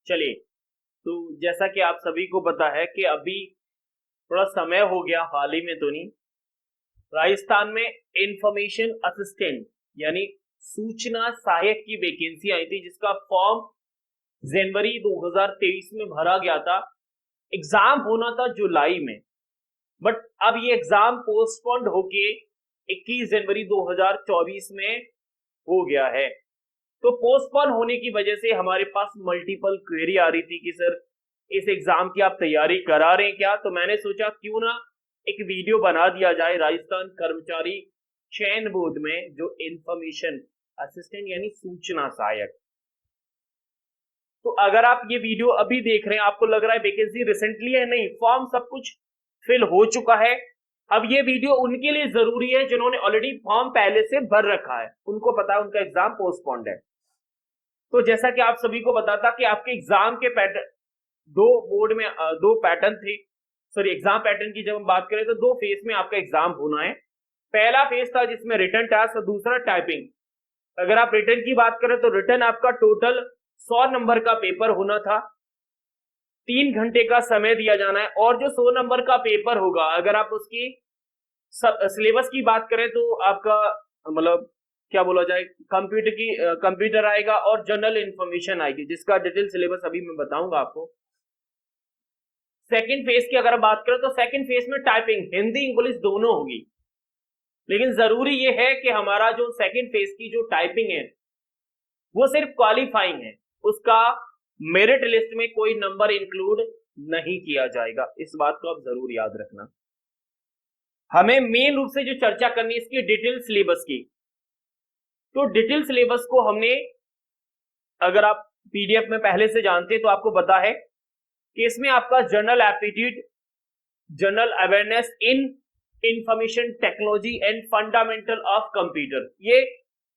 चलिए, तो जैसा कि आप सभी को पता है कि अभी थोड़ा समय हो गया, हाल ही में तो नहीं, राजस्थान में इंफॉर्मेशन असिस्टेंट यानी सूचना सहायक की वैकेंसी आई थी, जिसका फॉर्म जनवरी 2023 में भरा गया था। एग्जाम होना था जुलाई में, बट अब ये एग्जाम पोस्टपोन्ड होके 21 जनवरी 2024 में हो गया है। तो पोस्टपोन होने की वजह से हमारे पास मल्टीपल क्वेरी आ रही थी कि सर इस एग्जाम की आप तैयारी करा रहे हैं क्या। तो मैंने सोचा क्यों ना एक वीडियो बना दिया जाए राजस्थान कर्मचारी चयन बोर्ड में, जो इंफॉर्मेशन असिस्टेंट यानी सूचना सहायक। तो अगर आप ये वीडियो अभी देख रहे हैं, आपको लग रहा है वैकेंसी रिसेंटली है, नहीं, फॉर्म सब कुछ फिल हो चुका है। अब ये वीडियो उनके लिए जरूरी है जिन्होंने ऑलरेडी फॉर्म पहले से भर रखा है, उनको पता है उनका एग्जाम पोस्टपोन्ड है। तो जैसा कि आप सभी को पता था कि आपके एग्जाम के पैटर्न दो बोर्ड में दो पैटर्न थे। सॉरी, एग्जाम पैटर्न की जब हम बात करें तो दो फेज में आपका एग्जाम होना है। पहला फेज था जिसमें रिटन टास्क और दूसरा टाइपिंग। अगर आप रिटन की बात करें तो रिटन आपका टोटल 100 नंबर का पेपर होना था, 3 घंटे का समय दिया जाना है। और जो 100 नंबर का पेपर होगा, अगर आप उसकी सिलेबस की बात करें तो आपका मतलब क्या बोला जाए, कंप्यूटर आएगा और जनरल इंफॉर्मेशन आएगी, जिसका डिटेल सिलेबस अभी मैं बताऊंगा आपको। सेकंड फेज की अगर बात करें तो सेकंड फेज में टाइपिंग हिंदी इंग्लिश दोनों होगी, लेकिन जरूरी यह है कि हमारा जो सेकंड फेज की जो टाइपिंग है वो सिर्फ क्वालिफाइंग है, उसका मेरिट लिस्ट में कोई नंबर इंक्लूड नहीं किया जाएगा। इस बात को आप जरूर याद रखना। हमें मेन रूप से जो चर्चा करनी है इसकी डिटेल सिलेबस की। तो डिटेल सिलेबस को हमने, अगर आप पीडीएफ में पहले से जानते हैं तो आपको पता है कि इसमें आपका general aptitude, general awareness in information technology and fundamental of computer, ये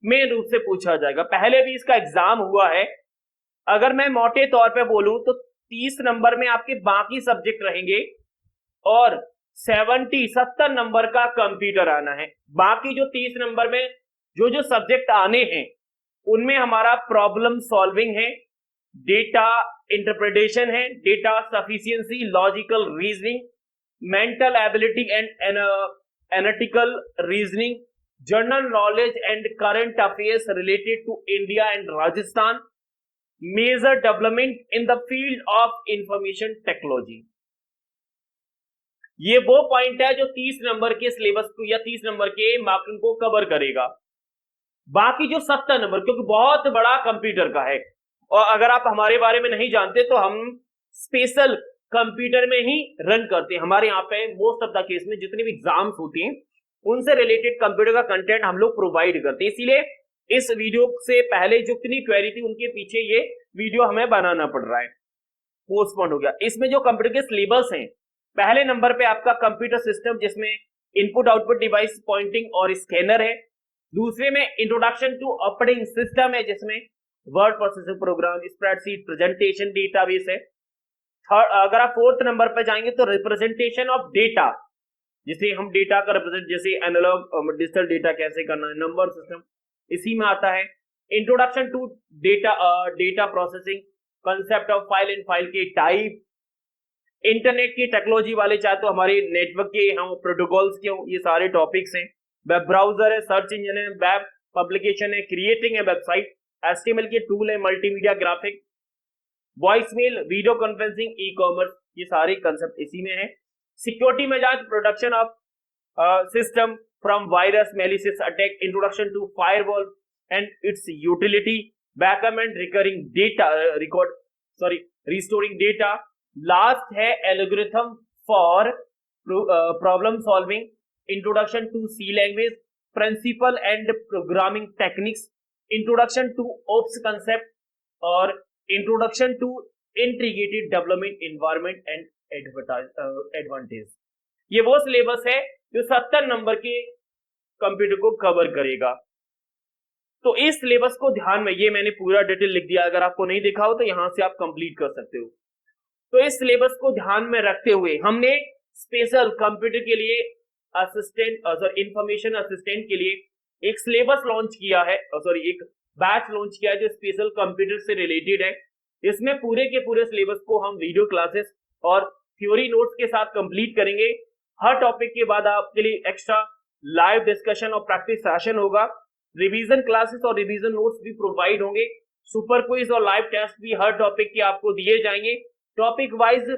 मेन रूप से पूछा जाएगा। पहले भी इसका एग्जाम हुआ है। अगर मैं मोटे तौर पे बोलूं तो 30 नंबर में आपके बाकी सब्जेक्ट रहेंगे और 70 नंबर का कंप्यूटर आना है। बाकी जो 30 नंबर में जो जो सब्जेक्ट आने हैं उनमें हमारा प्रॉब्लम सॉल्विंग है, डेटा इंटरप्रिटेशन है, data sufficiency, logical reasoning, mental ability and analytical reasoning, general knowledge and current affairs related to India and Rajasthan, major development in the field of information technology. ये वो point है जो 30 number के syllabus को या 30 number के marking को cover करेगा। बाकी जो 70 नंबर, क्योंकि बहुत बड़ा कंप्यूटर का है और अगर आप हमारे बारे में नहीं जानते तो हम स्पेशल कंप्यूटर में ही रन करते हैं। हमारे यहाँ पे मोस्ट ऑफ द केस में जितने भी एग्जाम्स होती हैं उनसे रिलेटेड कंप्यूटर का कंटेंट हम लोग प्रोवाइड करते हैं। इसीलिए इस वीडियो से पहले जो कितनी क्वेरी थी उनके पीछे ये वीडियो हमें बनाना पड़ रहा है, पोस्टपोन हो गया। इसमें जो कंप्यूटर के सिलेबस हैं, पहले नंबर पे आपका कंप्यूटर सिस्टम जिसमें इनपुट आउटपुट डिवाइस, पॉइंटिंग और स्कैनर है। दूसरे में इंट्रोडक्शन टू ऑपरेटिंग सिस्टम है जिसमें word processing program, spreadsheet, presentation, database है। थर्ड, अगर आप फोर्थ नंबर पे जाएंगे तो रिप्रेजेंटेशन ऑफ डेटा, जिसे हम डेटा का रिप्रेजेंट, जैसे एनालॉग डिजिटल डेटा कैसे करना है, नंबर सिस्टम इसी में आता है। Introduction to data processing, concept of file and file के टाइप, इंटरनेट की टेक्नोलॉजी वाले चाहे तो हमारे नेटवर्क के हम प्रोटोकॉल्स के, ये सारे टॉपिक्स हैं। वेब ब्राउजर है, सर्च इंजन है, वेब पब्लिकेशन है, क्रिएटिंग है वेबसाइट, एचटीएमएल के टूल है, multimedia graphic, voicemail, video conferencing, e commerce, ये सारे कंसेप्ट इसी में है। सिक्योरिटी में जाए तो production of system from virus, malicious attack, introduction to firewall and its utility, backup and recurring data restoring data. Last है algorithm for problem solving, introduction to C language, principle and programming techniques, introduction to OOPs concept और introduction to integrated development environment and advantage. ये वो syllabus है जो 70 number के computer को cover करेगा। तो इस सिलेबस को ध्यान में, ये मैंने पूरा डिटेल लिख दिया, अगर आपको नहीं दिखा हो तो यहां से आप कंप्लीट कर सकते हो। तो इस सिलेबस को ध्यान में रखते हुए हमने स्पेशल कंप्यूटर के लिए असिस्टेंट, इंफॉर्मेशन असिस्टेंट के लिए एक सिलेबस लॉन्च किया है, एक बैच लॉन्च किया है जो स्पेशल कंप्यूटर से रिलेटेड है। इसमें पूरे के पूरे सिलेबस को हम वीडियो क्लासेस और थ्योरी नोट्स के साथ कंप्लीट करेंगे। हर टॉपिक के बाद आपके लिए एक्स्ट्रा लाइव डिस्कशन और प्रैक्टिस सेशन होगा। रिवीजन क्लासेस और रिवीजन नोट्स भी प्रोवाइड होंगे। सुपर क्विज और लाइव टेस्ट भी हर टॉपिक के आपको दिए जाएंगे। टॉपिक वाइज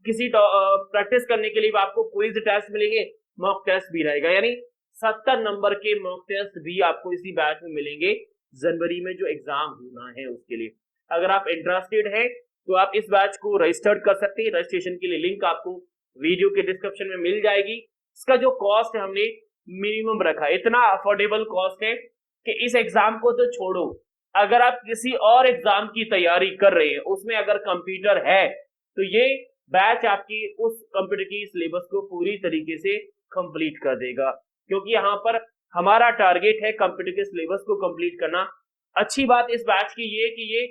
किसी प्रैक्टिस करने के लिए आपको क्विज टेस्ट मिलेंगे, मॉक टेस्ट भी रहेगा, यानी 70 नंबर के मॉक टेस्ट भी आपको इसी बैच में मिलेंगे जनवरी में जो एग्जाम होना है उसके लिए। अगर आप इंटरेस्टेड हैं तो आप इस बैच को रजिस्टर्ड कर सकते हैं। रजिस्ट्रेशन के लिए लिंक आपको वीडियो के डिस्क्रिप्शन में मिल जाएगी। इसका जो कॉस्ट है हमने मिनिमम रखा है, इतना अफोर्डेबल कॉस्ट है कि इस एग्जाम को तो छोड़ो, अगर आप किसी और एग्जाम की तैयारी कर रहे हैं उसमें अगर कंप्यूटर है तो ये बैच आपकी उस कंप्यूटर की सिलेबस को पूरी तरीके से कंप्लीट कर देगा, क्योंकि यहाँ पर हमारा टारगेट है कंप्यूटर के सिलेबस को कंप्लीट करना। अच्छी बात इस बैच की ये कि ये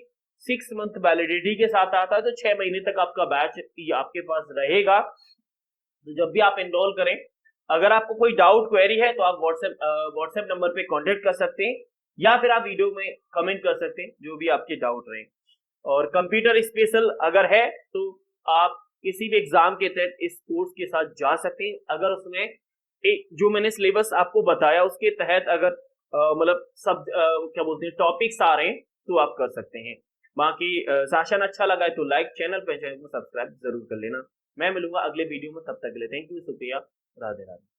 6 मंथ वैलिडिटी के साथ आता है, तो 6 महीने तक आपका बैच आपके पास रहेगा। तो जब भी आप एनरोल करें, अगर आपको कोई डाउट क्वेरी है तो आप व्हाट्सएप नंबर पे कांटेक्ट कर सकते हैं, या फिर आप वीडियो में कमेंट कर सकते हैं जो भी आपके डाउट रहे। और कंप्यूटर स्पेशल अगर है तो आप किसी भी एग्जाम के तहत इस कोर्स के साथ जा सकते हैं। अगर उसमें जो मैंने सिलेबस आपको बताया उसके तहत अगर मतलब सब क्या बोलते हैं टॉपिक्स आ रहे हैं तो आप कर सकते हैं। बाकी सेशन अच्छा लगा है तो लाइक, चैनल को सब्सक्राइब जरूर कर लेना। मैं मिलूंगा अगले वीडियो में, तब तक के लिए थैंक यू, शुक्रिया, राधे राधे।